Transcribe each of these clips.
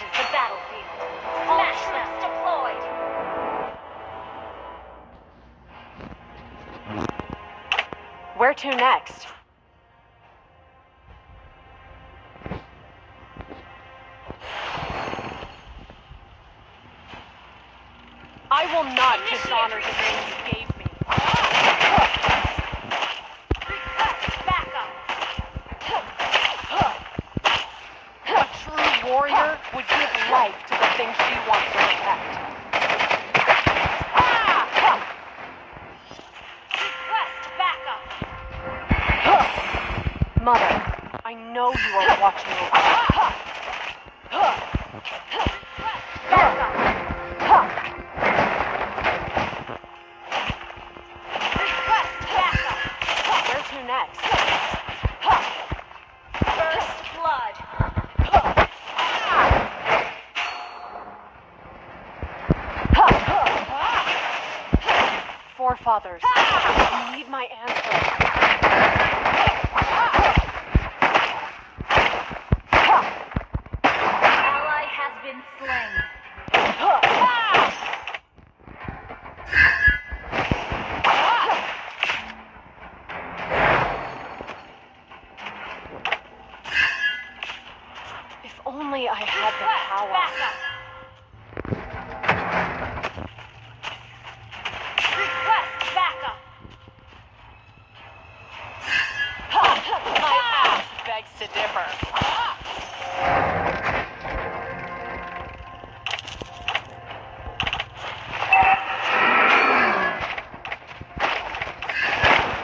reaches the battlefield. Smash them deployed. Where to next? I will not dishonor the name you gave me. Request backup. A true warrior would give life to the thing she wants to protect. Request backup. Mother, I know you are watching over me. Request backup. Request backup. Where to next? First blood. Forefathers, I need my answer. Ally has been slain. If only I had the Request power. backup. Request backup. My ass begs to differ.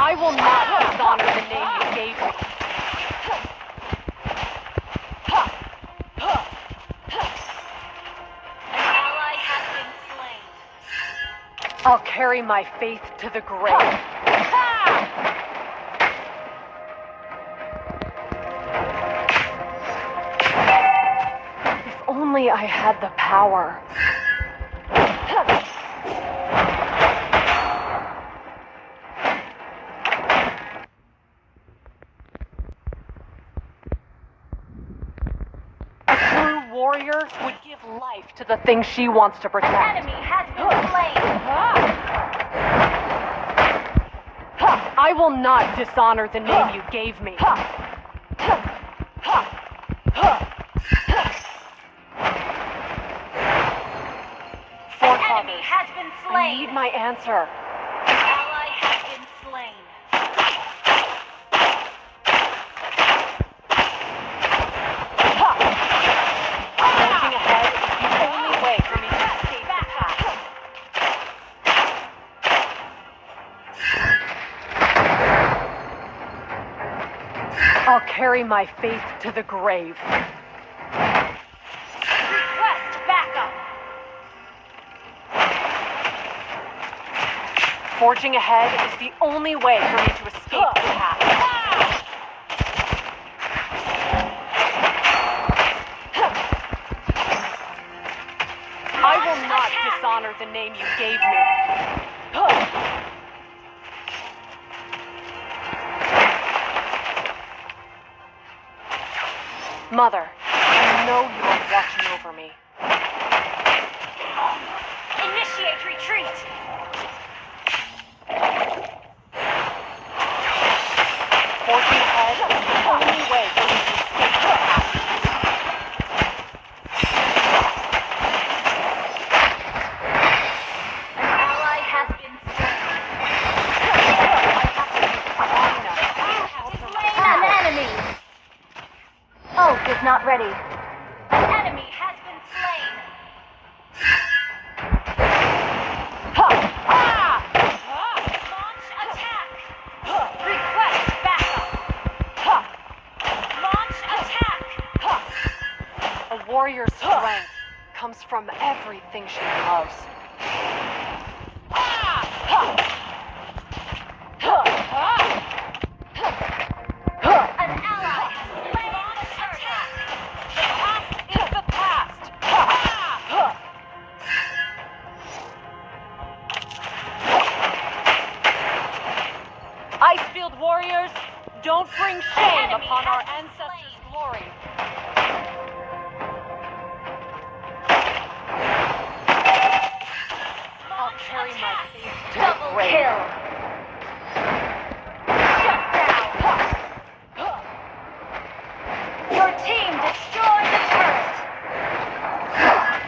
I will not dishonor the name you gave me. An ally has been slain. I'll carry my faith to the grave. If only I had the power. A true warrior would give life to the thing she wants to An protect. enemy has been slain. I will not dishonor the name you gave me. Enemy Forefathers, has been I slain. need my answer. An ally has been slain. Forging ahead is the only way for me to escape the past. I'll carry my faith to the grave. Request backup. Forging ahead is the only way for me to escape the past. I will not dishonor the name you gave me. Mother, I know you are watching over me. Initiate retreat. Forging ahead is the only way for me to escape the past. An ally has been slain. An enemy. Ult is not ready. An enemy has been slain. Launch attack. Request backup. Launch attack. A warrior's strength comes from everything she loves. An ally has slain. Launch attack. The past is the past. Icefield warriors, don't bring shame enemy upon our has been ancestors' slain. glory.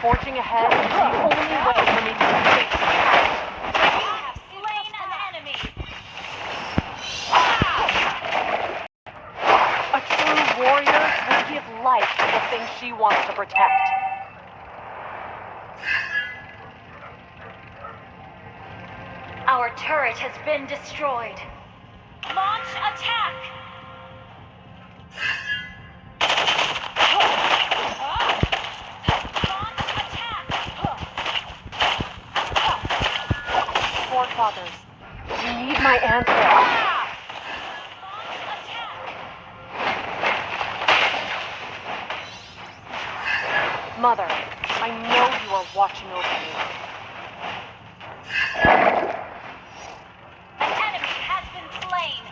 Forging ahead is the only way for me to escape. You have slain an enemy. A true warrior would give life to the thing she wants to protect. Our turret has been destroyed. Launch attack! Launch attack! Forefathers, you need my answer. Launch attack! Mother, I know you are watching over me. An enemy has been slain.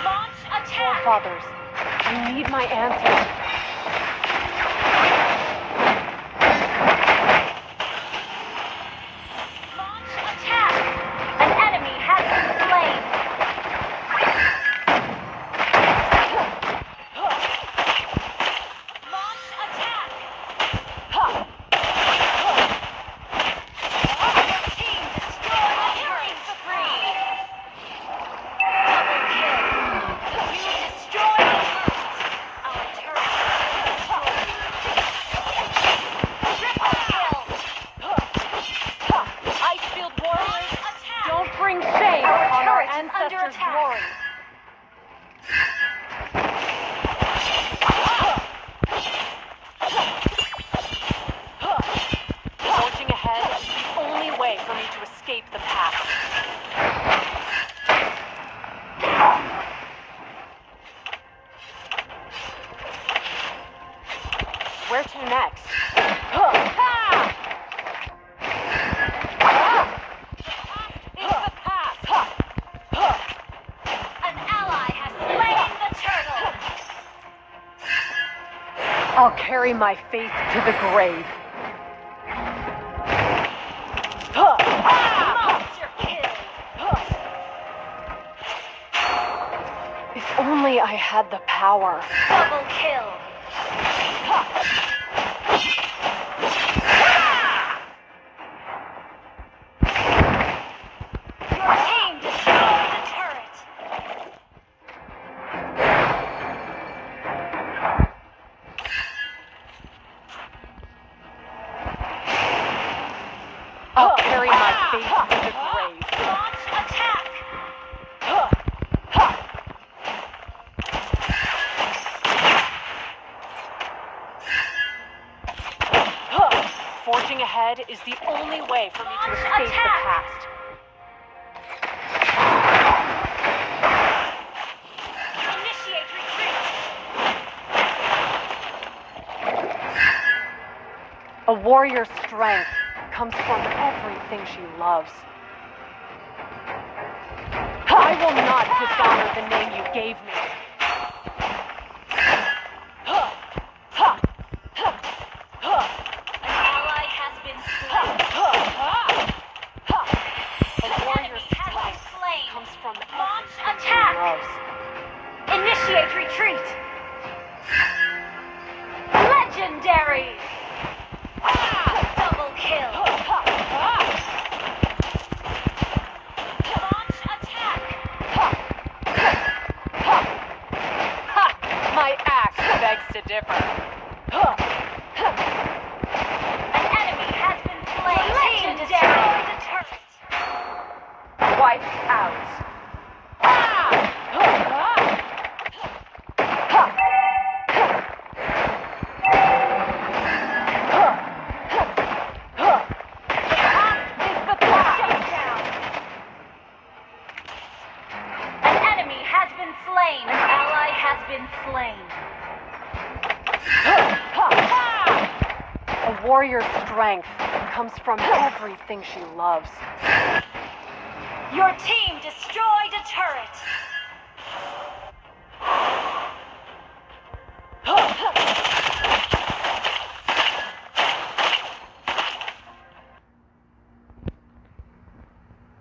Launch attack! Forefathers, I need my answer. Launch attack! An enemy has been slain. Launch attack! Your team destroyed a killing spree. Double kill. You destroyed a turret. Our turret has been destroyed. Triple kill. Icefield warriors, Launch attack! don't bring shame Our on our turret is under ancestors' attack. glory. Forging ahead is the only way for me to escape the past. Where to next? Is the past. An ally has slain the turtle. I'll carry my faith to the grave. Monster kill. If only I had the power. Double kill. Your team destroyed the turret. I'll carry my faith to the grave. Launch attack. Forging ahead is the only way for me to Launch escape the attack. past. Initiate retreat. A warrior's strength comes from everything she loves. I will not dishonor the name you gave me. An ally has been slain. A warrior's Enemy has been strength slain. comes from Launch everything she attack. loves. Initiate retreat. Legendary. Double kill. Launch attack. My axe begs to differ. An enemy has been slain. Legendary. The turret. Wiped out. Is the past. Shut down. An enemy has been slain. An ally has been slain. A warrior's strength comes from everything she loves. Your team destroyed a turret.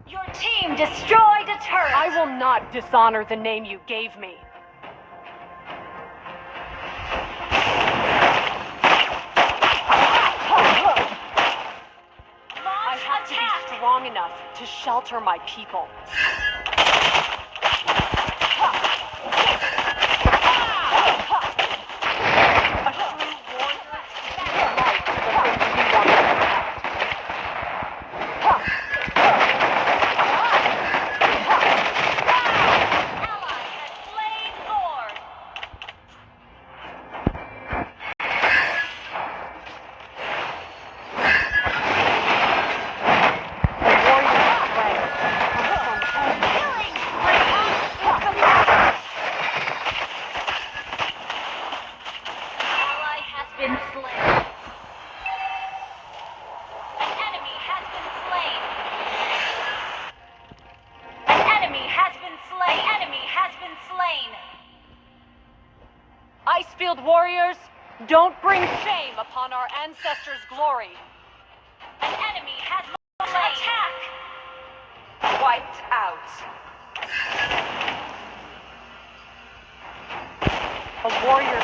Your team destroyed a turret. I will not dishonor the name you gave me. to shelter my people. A true warrior gives life to the things he wants to protect. Ally has slain Lord. A warrior's strength comes from Killing Ally has been slain. An enemy has been slain. An enemy has been slain. An enemy has been slain. Icefield warriors, don't bring shame upon our ancestors' glory. An enemy has been slain. Attack! Wiped out. A warrior's